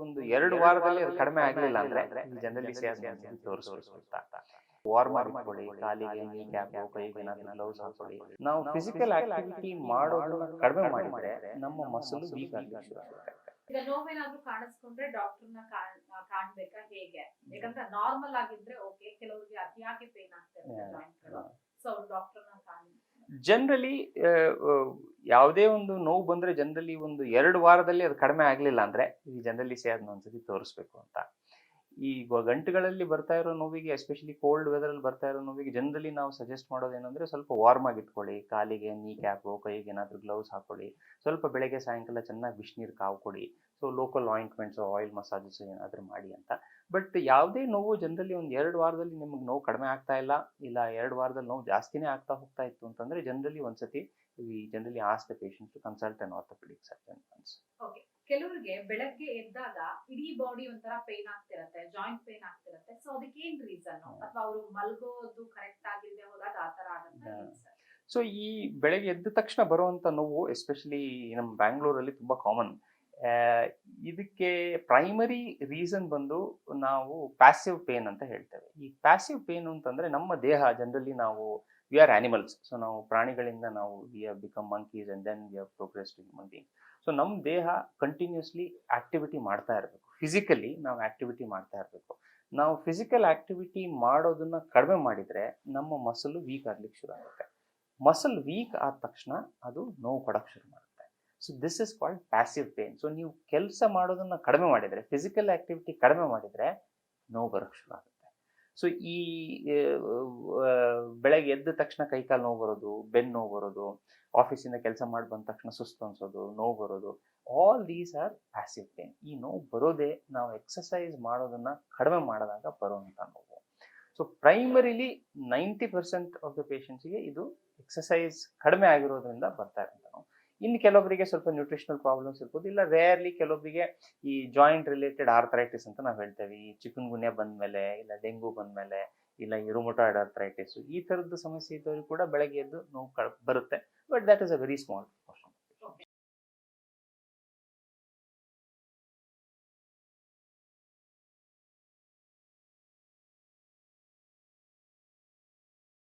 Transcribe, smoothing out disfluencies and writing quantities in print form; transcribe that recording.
ಒಂದು 2 ವಾರದಲ್ಲಿ ಅದು ಕಡಿಮೆ ಆಗ್ಲಿಲ್ಲ ಅಂದ್ರೆ ಈ ಜನರಲಿ ತೋರಿಸ್ಬೇಕು ಅಂತ. ವಾರ್ಮ್ ಇಟ್ಕೊಳ್ಳಿ, ಕಾಲಿಗೆ ನೀ ಕ್ಯಾಪ್, ಕೈಗೆ ಏನಾದ್ರು ಗ್ಲೌಸ್ ಹಾಕೊಳ್ಳಿ. ನಾವು ಫಿಸಿಕಲ್ ಆಕ್ಟಿವಿಟಿ ಮಾಡೋದನ್ನ ಕಡಿಮೆ ಮಾಡಿದ್ರೆ ನಮ್ಮ ಮಸಲು ವೀಕ್ ಆಗ್ಲಿಕ್ಕೆ ಶುರು ಆಗುತ್ತೆ. ಈಗ ನೋವೇನಾದ್ರೂ ಕಾಣಿಸ್ಕೊಂಡ್ರೆ ಡಾಕ್ಟರ್ನ ಕಾಣ್ಬೇಕಾ ಹೇಗೆ? ಯಾಕಂದ್ರೆ ನಾರ್ಮಲ್ ಆಗಿದ್ರೆ ಓಕೆ, ಕೆಲವರಿಗೆ ಅತಿಯಾಗಿ ಪೇನ್ ಆಗ್ತಾ ಇರುತ್ತೆ ಜಾಯಿಂಟ್ಗಳು. ಸೊ ಅವ್ರು ಡಾಕ್ಟರ್ನ ಜನರಲಿ ಯಾವುದೇ ಒಂದು ನೋವು ಬಂದ್ರೆ ಜನರಲಿ ಒಂದು 2 ವಾರದಲ್ಲಿ ಅದು ಕಡಿಮೆ ಆಗ್ಲಿಲ್ಲ ಅಂದ್ರೆ ಈ ಜನರಲಿ ಅದನ್ನ ಒಂದ್ಸತಿ ತೋರಿಸ್ಬೇಕು ಅಂತ. ಈ ಗಂಟುಗಳಲ್ಲಿ ಬರ್ತಾ ಇರೋ ನೋವಿಗೆ, ಎಸ್ಪೆಷಲಿ ಕೋಲ್ಡ್ ವೆದರ್ ಅಲ್ಲಿ ಬರ್ತಾ ಇರೋ ನೋವಿಗೆ ಜನರಲಿ ನಾವು ಸಜೆಸ್ಟ್ ಮಾಡೋದೇನಂದ್ರೆ ಸ್ವಲ್ಪ ವಾರ್ಮ್ ಆಗಿ ಇಟ್ಕೊಳ್ಳಿ, ಕಾಲಿಗೆ ನೀ ಕ್ಯಾಪ್, ಕೈಗೆ ಏನಾದ್ರು ಗ್ಲೌಸ್ ಹಾಕೊಳ್ಳಿ, ಸ್ವಲ್ಪ ಬೆಳಗ್ಗೆ ಸಾಯಂಕಾಲ ಚೆನ್ನಾಗಿ ಬಿಸಿನೀರು ಕಾವು ಕೊಡಿ, so local ointments, oil massages ಏನಾದರೂ ಮಾಡಿ ಅಂತ. ಬಟ್ ಯಾವುದೇ ನೋವು ಜನರಲಿ ಒಂದು 2 ವಾರದಲ್ಲಿ ನಿಮಗೆ ನೋವು ಕಡಿಮೆ ಆಗ್ತಾ ಇಲ್ಲ 2 ವಾರದಲ್ಲಿ ನೋವು ಜಾಸ್ತಿನೇ ಆಗ್ತಾ ಹೋಗ್ತಾ ಇತ್ತು ಅಂತಂದ್ರೆ ಜನರಲಿ ಒಂದ್ಸತಿ generally ask the patient to consult an orthopaedic surgeon. Okay, ಕೆಲವರಿಗೆ ಬೆಳಗ್ಗೆ ಎದ್ದಾಗ ಇಡೀ ಬಾಡಿ ಒಂಥರ ಪೇನ್ ಆಗ್ತಿರತ್ತೆ, ಜಾಯಿಂಟ್ ಪೇನ್ ಆಗ್ತಿರತ್ತೆ. ಸೊ ಅದಕ್ಕೆ ಏನ್ ರೀಸನ್? ಅಥವಾ ಅವರು ಮಲ್ಗೋದು ಕರೆಕ್ಟ್ ಆಗಿಲ್ಲದೆ ಹೋದಾಗ ಆತರ ಆಗುತ್ತೆ? ಸೊ ಈ ಬೆಳಗ್ಗೆ ಎದ್ದ ತಕ್ಷಣ ಬರುವಂತ ನೋವು ಎಸ್ಪೆಷಲಿ ನಮ್ಮ ಬ್ಯಾಂಗ್ಳೂರಲ್ಲಿ ತುಂಬಾ ಕಾಮನ್. ಇದಕ್ಕೆ ಪ್ರೈಮರಿ ರೀಸನ್ ಬಂದು ನಾವು ಪ್ಯಾಸಿವ್ ಪೇನ್ ಅಂತ ಹೇಳ್ತೇವೆ. ಈ ಪ್ಯಾಸಿವ್ ಪೇನ್ ಅಂತಂದ್ರೆ ನಮ್ಮ ದೇಹ ಜನರಲಿ ನಾವು ವಿ ಆರ್ ಆನಿಮಲ್ಸ್. ಸೊ ನಾವು ಪ್ರಾಣಿಗಳಿಂದ ನಾವು we have become monkeys and then we have progressed to human being. So ನಮ್ಮ ದೇಹ ಕಂಟಿನ್ಯೂಸ್ಲಿ ಆಕ್ಟಿವಿಟಿ ಮಾಡ್ತಾ ಇರಬೇಕು, ಫಿಸಿಕಲಿ ನಾವು ಆಕ್ಟಿವಿಟಿ ಮಾಡ್ತಾ ಇರಬೇಕು. ನಾವು ಫಿಸಿಕಲ್ ಆಕ್ಟಿವಿಟಿ ಮಾಡೋದನ್ನ ಕಡಿಮೆ ಮಾಡಿದ್ರೆ ನಮ್ಮ ಮಸಲು ವೀಕ್ ಆಗ್ಲಿಕ್ಕೆ ಶುರು ಆಗುತ್ತೆ. ಮಸಲ್ ವೀಕ್ ಆದ ತಕ್ಷಣ ಅದು ನೋವು ಕೊಡಕ್ಕೆ ಶುರು ಮಾಡುತ್ತೆ. So this is called passive pain. So ನೀವು ಕೆಲಸ ಮಾಡೋದನ್ನ ಕಡಿಮೆ ಮಾಡಿದ್ರೆ, ಫಿಸಿಕಲ್ ಆಕ್ಟಿವಿಟಿ ಕಡಿಮೆ ಮಾಡಿದ್ರೆ ನೋವು ಬರೋಕ್ಕೆ ಶುರು ಆಗುತ್ತೆ. ಸೊ ಈ ಬೆಳಗ್ಗೆ ಎದ್ದ ತಕ್ಷಣ ಕೈಕಾಲು ನೋವು ಬರೋದು, ಬೆನ್ನು ನೋವು ಬರೋದು, ಆಫೀಸಿಂದ ಕೆಲಸ ಮಾಡಿ ಬಂದ ತಕ್ಷಣ ಸುಸ್ತು ಅನ್ಸೋದು, ನೋವು ಬರೋದು, all these or passive pain. ಈ ನೋವು ಬರೋದೇ ನಾವು ಎಕ್ಸಸೈಸ್ ಮಾಡೋದನ್ನ ಕಡಿಮೆ ಮಾಡಿದಾಗ ಬರುವಂತ ನೋವು. ಸೊ ಪ್ರೈಮರಿಲಿ 90% ಆಫ್ ದ ಪೇಷಂಟ್ಸ್ಗೆ ಇದು ಎಕ್ಸಸೈಸ್ ಕಡಿಮೆ ಆಗಿರೋದ್ರಿಂದ ಬರ್ತಾ ಇರೋದು. ಇನ್ನು ಕೆಲವೊಬ್ಬರಿಗೆ ಸ್ವಲ್ಪ ನ್ಯೂಟ್ರಿಷನಲ್ ಪ್ರಾಬ್ಲಮ್ಸ್ ಇರ್ಬೋದು, ಇಲ್ಲ ರೇರ್ಲಿ ಕೆಲವೊಬ್ಬರಿಗೆ ಈ ಜಾಯಿಂಟ್ ರಿಲೇಟೆಡ್ ಆರ್ಥರೈಟಿಸ್ ಅಂತ ನಾವು ಹೇಳ್ತೇವೆ. ಈ ಚಿಕನ್ ಗುನ್ಯಾ ಬಂದ್ಮೇಲೆ, ಇಲ್ಲ ಡೆಂಗು ಬಂದ್ಮೇಲೆ, ಇಲ್ಲ ಈ ರುಮಟಾಯ್ಡ್ ಆರ್ಥರೈಟಿಸ್, ಈ ಥರದ್ದು ಸಮಸ್ಯೆ ಇದ್ದವರು ಕೂಡ ಬೆಳಗ್ಗೆ ಎದ್ದು ನೋವು ಬರುತ್ತೆ. But that is a very small.